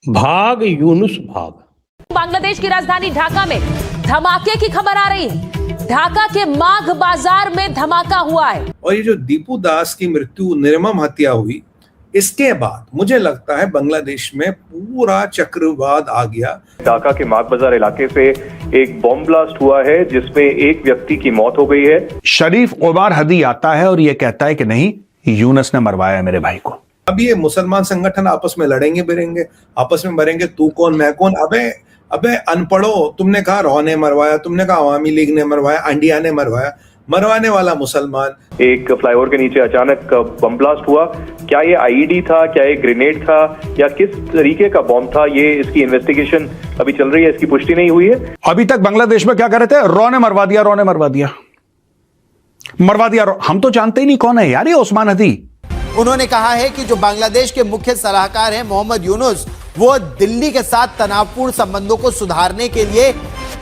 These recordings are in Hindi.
भाग यूनुस भाग। बांग्लादेश की राजधानी ढाका में धमाके की खबर आ रही है। ढाका के माघ बाजार में धमाका हुआ है और ये जो दीपू दास की मृत्यु निर्मम हत्या हुई, इसके बाद मुझे लगता है बांग्लादेश में पूरा चक्रवात आ गया। ढाका के माघ बाजार इलाके से एक बॉम्ब ब्लास्ट हुआ है जिसमें एक व्यक्ति की मौत हो गई है। शरीफ उमर हदी आता है और ये कहता है कि नहीं, यूनुस ने मरवाया मेरे भाई को। अब ये मुसलमान संगठन आपस में लड़ेंगे बिरेंगे, आपस में मरेंगे, तू कौन मैं कौन। अबे अनपढ़ो, तुमने कहा रॉ ने मरवाया, तुमने कहा अवामी लीग ने मरवाया, अंडिया ने मरवाया, मरवाने वाला मुसलमान। एक फ्लाईओवर के नीचे अचानक बम ब्लास्ट हुआ। क्या ये आईईडी था, क्या ये ग्रेनेड था, या किस तरीके का बॉम्ब था, ये इसकी इन्वेस्टिगेशन अभी चल रही है, इसकी पुष्टि नहीं हुई है। अभी तक बांग्लादेश में क्या कह रहे थे, रॉ ने मरवा दिया, रॉ ने मरवा दिया, मरवा दिया रॉ। हम तो जानते ही नहीं कौन है यार ये उस्मान हदी। उन्होंने कहा है कि जो बांग्लादेश के मुख्य सलाहकार हैं मोहम्मद यूनुस, वो दिल्ली के साथ तनावपूर्ण संबंधों को सुधारने के लिए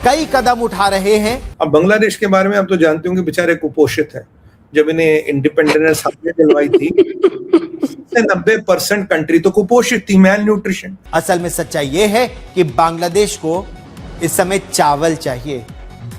कई कदम उठा रहे हैं। अब बांग्लादेश के बारे में आप तो जानते होंगे, बेचारे कुपोषित हैं। जब इन्हें इंडिपेंडेंस हमने दिलवाई थी 90% कंट्री तो कुपोषित थी, मैल न्यूट्रिशन। असल में सच्चाई ये है कि बांग्लादेश को इस समय चावल चाहिए,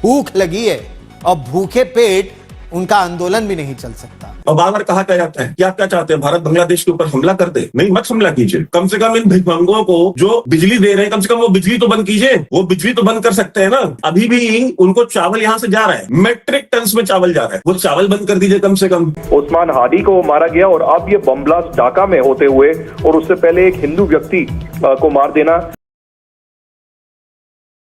भूख लगी है, और भूखे पेट उनका आंदोलन भी नहीं चल सकता। और बार-बार कहा क्या जाता है, क्या क्या चाहते हैं, भारत बांग्लादेश के ऊपर हमला कर दे? नहीं, मत हमला कीजिए। कम से कम इन भिखमंगों को जो बिजली दे रहे हैं, कम से कम वो बिजली तो बंद कीजिए। वो बिजली तो बंद कर सकते हैं ना। अभी भी उनको चावल यहाँ से जा रहा है, मेट्रिक टन में चावल जा रहा है, वो चावल बंद कर दीजिए कम से कम। उस्मान हादी को मारा गया और अब ये बम ब्लास्ट ढाका में होते हुए और उससे पहले एक हिंदू व्यक्ति को मार देना।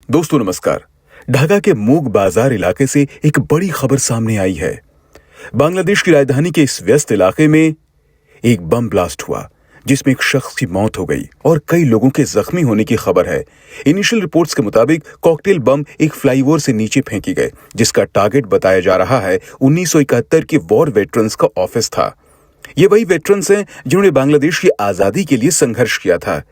दोस्तों नमस्कार। ढाका के मूग बाजार इलाके से एक बड़ी खबर सामने आई है। बांग्लादेश की राजधानी के इस व्यस्त इलाके में एक बम ब्लास्ट हुआ जिसमें एक शख्स की मौत हो गई और कई लोगों के जख्मी होने की खबर है। इनिशियल रिपोर्ट्स के मुताबिक कॉकटेल बम एक फ्लाईओवर से नीचे फेंकी गए जिसका टारगेट बताया जा रहा है 1971 के वॉर वेटरन्स का ऑफिस था। ये वही वेटरन्स हैं जिन्होंने बांग्लादेश की आजादी के लिए संघर्ष किया था।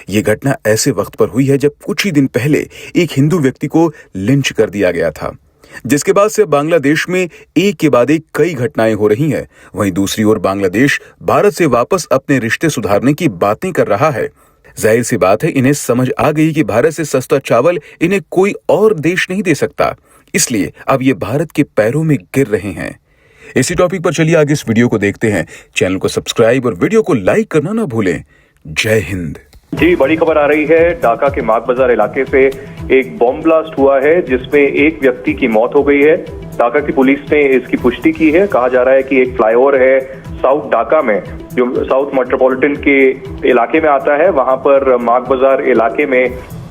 ये घटना ऐसे वक्त पर हुई है जब कुछ ही दिन पहले एक हिंदू व्यक्ति को लिंच कर दिया गया था, जिसके बाद से बांग्लादेश में एक के बाद एक कई घटनाएं हो रही हैं। वहीं दूसरी ओर बांग्लादेश भारत से वापस अपने रिश्ते सुधारने की बातें कर रहा है। जाहिर सी बात है, इन्हें समझ आ गई कि भारत से सस्ता चावल इन्हें कोई और देश नहीं दे सकता, इसलिए अब ये भारत के पैरों में गिर रहे हैं। इसी टॉपिक पर चलिए आगे इस वीडियो को देखते हैं। चैनल को सब्सक्राइब और वीडियो को लाइक करना ना भूलें। जय हिंद। जी, बड़ी खबर आ रही है। ढाका के माघ बाजार इलाके से एक बॉम्ब ब्लास्ट हुआ है जिसमें एक व्यक्ति की मौत हो गई है। ढाका की पुलिस ने इसकी पुष्टि की है। कहा जा रहा है कि एक फ्लाईओवर है साउथ ढाका में, जो साउथ मेट्रोपॉलिटन के इलाके में आता है, वहां पर माघ बाजार इलाके में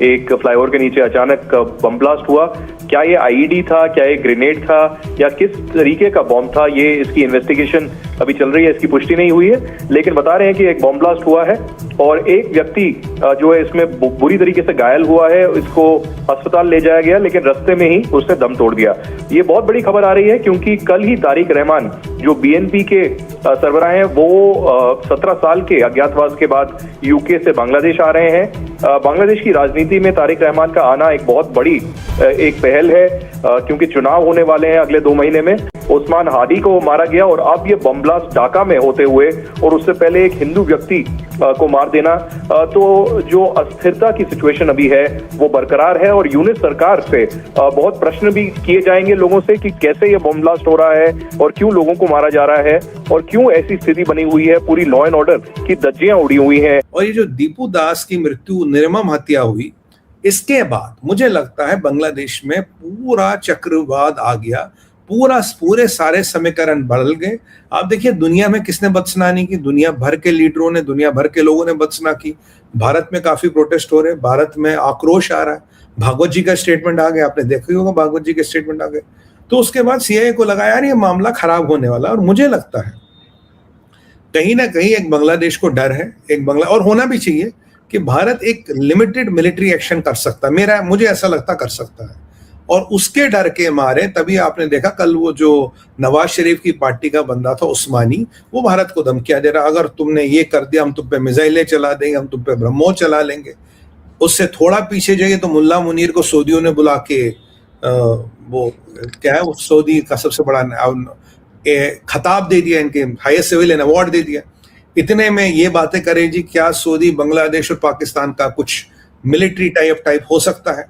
एक फ्लाईओवर के नीचे अचानक बम ब्लास्ट हुआ। क्या ये आईईडी था, क्या ये ग्रेनेड था, या किस तरीके का बॉम्ब था, ये इसकी इन्वेस्टिगेशन अभी चल रही है, इसकी पुष्टि नहीं हुई है। लेकिन बता रहे हैं कि एक बॉम्ब ब्लास्ट हुआ है और एक व्यक्ति जो है इसमें बुरी तरीके से घायल हुआ है। इसको अस्पताल ले जाया गया, लेकिन रास्ते में ही उसने दम तोड़ दिया। ये बहुत बड़ी खबर आ रही है क्योंकि कल ही तारिक रहमान जो बीएनपी के सरबराह हैं, वो 17 साल के अज्ञातवास के बाद यूके से बांग्लादेश आ रहे हैं। बांग्लादेश की राजनीति में तारिक रहमान का आना एक बहुत बड़ी एक पहल है क्योंकि चुनाव होने वाले हैं अगले 2 महीने में। उस्मान हादी को मारा गया और अब ये बम ब्लास्ट ढाका में होते हुए और उससे पहले एक हिंदू व्यक्ति को मार देना, तो जो अस्थिरता की सिचुएशन अभी है वो बरकरार है। और यूनिस सरकार से बहुत प्रश्न भी किए जाएंगे लोगों से कि कैसे ये बम ब्लास्ट हो रहा है और क्यों लोगों को मारा जा रहा है और क्यों ऐसी स्थिति बनी हुई है, पूरी लॉ एंड ऑर्डर की धज्जियां उड़ी हुई हैं। और ये जो दीपू दास की मृत्यु निर्मम हत्या हुई, इसके बाद मुझे लगता है बांग्लादेश में पूरा चक्रवात आ गया। पूरे सारे समीकरण बदल गए। आप देखिए दुनिया में किसने बदसनानी की, दुनिया भर के लीडरों ने, दुनिया भर के लोगों ने बदसना की। भारत में काफी प्रोटेस्ट हो रहे हैं, भारत में आक्रोश आ रहा है। भागवत जी का स्टेटमेंट आ गया, आपने देखा ही होगा, भागवत जी के स्टेटमेंट आ गए। तो उसके बाद सीआईए को लगा यार ये मामला खराब होने वाला। और मुझे लगता है कहीं ना कहीं एक बांग्लादेश को डर है, और होना भी चाहिए कि भारत एक लिमिटेड मिलिट्री एक्शन कर सकता है। मुझे ऐसा लगता कर सकता है, और उसके डर के मारे तभी आपने देखा कल वो जो नवाज शरीफ की पार्टी का बंदा था उस्मानी, वो भारत को धमकियां दे रहा, अगर तुमने ये कर दिया हम तुम पे मिसाइलें चला देंगे, हम तुम पे ब्रह्मोस चला लेंगे। उससे थोड़ा पीछे जाइए तो मुल्ला मुनीर को सऊदियों ने बुला के वो क्या है, वो सऊदी का सबसे बड़ा खताब दे दिया, इनके हाईएस्ट सिविलियन अवार्ड दे दिया। इतने में ये बातें करें जी क्या सऊदी बांग्लादेश और पाकिस्तान का कुछ मिलिट्री टाइप हो सकता है।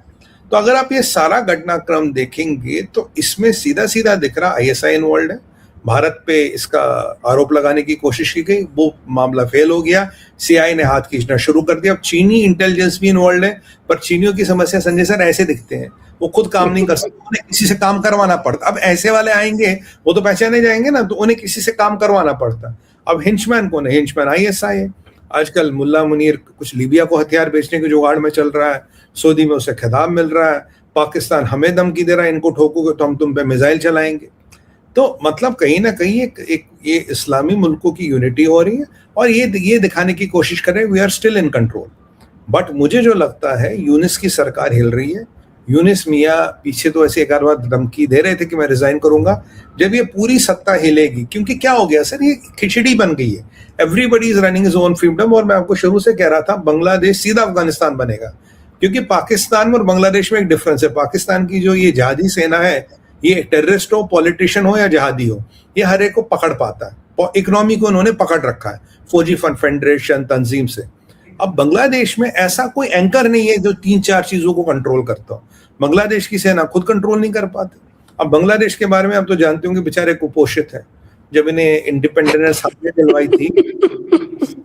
तो अगर आप ये सारा घटनाक्रम देखेंगे तो इसमें सीधा सीधा दिख रहा ISI इन्वॉल्व है। भारत पे इसका आरोप लगाने की कोशिश की गई, वो मामला फेल हो गया, CIA ने हाथ खींचना शुरू कर दिया। अब चीनी इंटेलिजेंस भी इन्वॉल्व है, पर चीनियों की समस्या संजय सर ऐसे दिखते हैं, वो खुद काम नहीं कर सकते, उन्हें किसी से काम करवाना पड़ता। अब ऐसे वाले आएंगे वो तो पहचाने जाएंगे ना, तो उन्हें किसी से काम करवाना पड़ता। अब हिंचमैन कौन है? हिंचमैन ISI है। आजकल मुल्ला मुनीर कुछ लीबिया को हथियार बेचने के जुगाड़ में चल रहा है, सऊदी में उसे खिताब मिल रहा है, पाकिस्तान हमें धमकी दे रहा है इनको ठोकोगे तो हम तुम पे मिसाइल चलाएंगे। तो मतलब कहीं ना कहीं एक ये इस्लामी मुल्कों की यूनिटी हो रही है और ये दिखाने की कोशिश कर रहे हैं we are still in control. But मुझे जो लगता है यूनिस की सरकार हिल रही है। यूनिस मियाँ पीछे तो ऐसे एक आध बार धमकी दे रहे थे कि मैं रिजाइन करूंगा, जब ये पूरी सत्ता हिलेगी, क्योंकि क्या हो गया सर, ये खिचड़ी बन गई है, everybody is running his own freedom. और मैं आपको शुरू से कह रहा था बांग्लादेश सीधा अफगानिस्तान बनेगा, क्योंकि पाकिस्तान और बांग्लादेश में एक डिफरेंस है। पाकिस्तान की जो ये जहादी सेना है, ये टेररिस्ट हो, पॉलिटिशियन हो या जहादी हो, ये हर एक को पकड़ पाता है। इकोनॉमी को उन्होंने पकड़ रखा है फौजी फेडरेशन तंजीम से। अब बांग्लादेश में ऐसा कोई एंकर नहीं है जो 3-4 चीजों को कंट्रोल करता हो। बांग्लादेश की सेना खुद कंट्रोल नहीं कर पाती। अब बांग्लादेश के बारे में आप तो जानते होंगे, बेचारे कुपोषित है। जब इन्हें इंडिपेंडेंस हासिल दिलवाई थी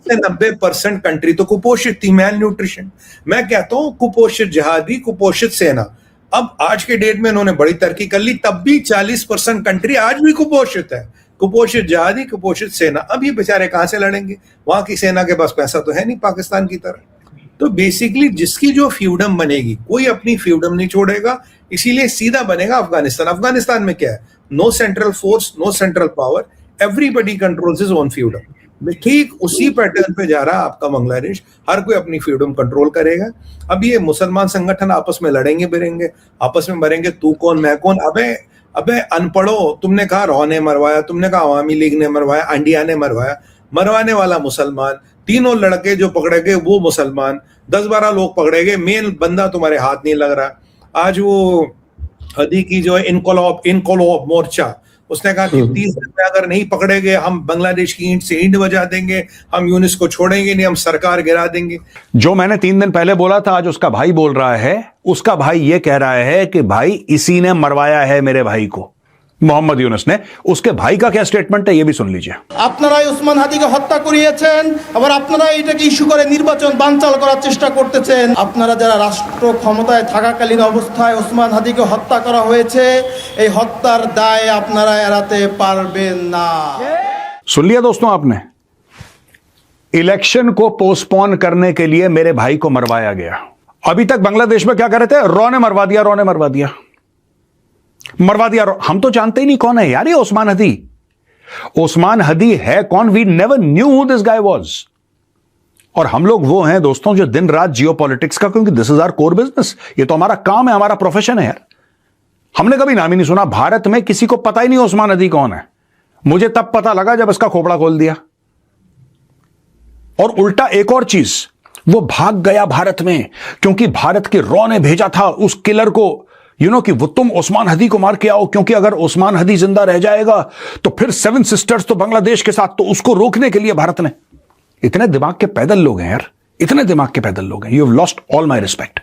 90% कंट्री तो कुपोषित थी, मैल न्यूट्रिशन। मैं कहता हूं कुपोषित जहादी, कुपोषित सेना। अब आज के डेट में इन्होंने बड़ी तरक्की कर ली, तब भी 40% कंट्री आज भी कुपोषित है। कुपोषित जहादी, कुपोषित सेना। अब ये बेचारे कहां से लड़ेंगे? वहां की सेना के पास पैसा तो है नहीं पाकिस्तान की तरह। तो बेसिकली जिसकी जो फ्यूडम बनेगी, कोई अपनी फ्यूडम नहीं छोड़ेगा, इसीलिए सीधा बनेगा अफगानिस्तान। अफगानिस्तान में क्या है? No central force, no central power, everybody controls his own fiefdom. ठीक उसी पैटर्न पे जा रहा है आपका बांग्लादेश। हर कोई अपनी फ्रीडम कंट्रोल करेगा। अब ये मुसलमान संगठन आपस में लड़ेंगे बिरेंगे, आपस में मरेंगे, तू कौन मैं कौन। अबे अनपढ़ो, तुमने कहा रॉ ने मरवाया, तुमने कहा अवामी लीग ने मरवाया, अंडिया ने मरवाया। मरवाने वाला मुसलमान, तीनों लड़के जो पकड़े गए वो मुसलमान, 10-12 लोग पकड़े गए, मेन बंदा तुम्हारे हाथ नहीं लग रहा। आज वो हदी की जो है इनकलाब मोर्चा, उसने कहा कि 30 दिन में अगर नहीं पकड़े गए हम बांग्लादेश की ईंट से ईंट बजा देंगे, हम यूनिस को छोड़ेंगे नहीं, हम सरकार गिरा देंगे। जो मैंने 3 दिन पहले बोला था, आज उसका भाई बोल रहा है। उसका भाई ये कह रहा है कि भाई इसी ने मरवाया है मेरे भाई को, मोहम्मद यूनुस ने। उसके भाई का क्या स्टेटमेंट है ये भी सुन लीजिए। আপনারাই ওসমান হাদিকে হত্যা করিয়েছেন, আবার আপনারা এটাকে ইস্যু করে নির্বাচন বানচাল করার চেষ্টা করতেছেন। আপনারা যারা রাষ্ট্র ক্ষমতায় থাকাকালীন অবস্থায় ওসমান হাদিকে হত্যা করা হয়েছে, এই হত্যার দায় আপনারা এড়াতে পারবেন না। सुन लिया दोस्तों आपने? इलेक्शन को पोस्टपोन करने के लिए मेरे भाई को मरवाया गया। अभी तक बांग्लादेश में क्या कर रहे थे? रॉ ने मरवा दिया, रॉ ने मरवा दिया, मरवा दिया। हम तो जानते ही नहीं कौन है यार ये ओस्मान हदी। ओस्मान हदी है कौन? We never knew who this guy was. और हम लोग वो हैं दोस्तों जो दिन रात जियोपॉलिटिक्स का, क्योंकि this is our core business, ये तो हमारा काम है, हमारा प्रोफेशन है यार। हमने कभी नाम ही नहीं सुना। भारत में किसी को पता ही नहीं ओस्मान हदी कौन है। मुझे तब पता लगा जब इसका खोपड़ा खोल दिया। और उल्टा एक और चीज, वो भाग गया भारत में, क्योंकि भारत के रॉ ने भेजा था उस किलर को, कि वो तुम ओस्मान हदी को मार के आओ, क्योंकि अगर ओस्मान हदी जिंदा रह जाएगा तो फिर 7 सिस्टर्स तो बांग्लादेश के साथ, तो उसको रोकने के लिए भारत ने। इतने दिमाग के पैदल लोग हैं यार, इतने दिमाग के पैदल लोग हैं। You have lost all my respect.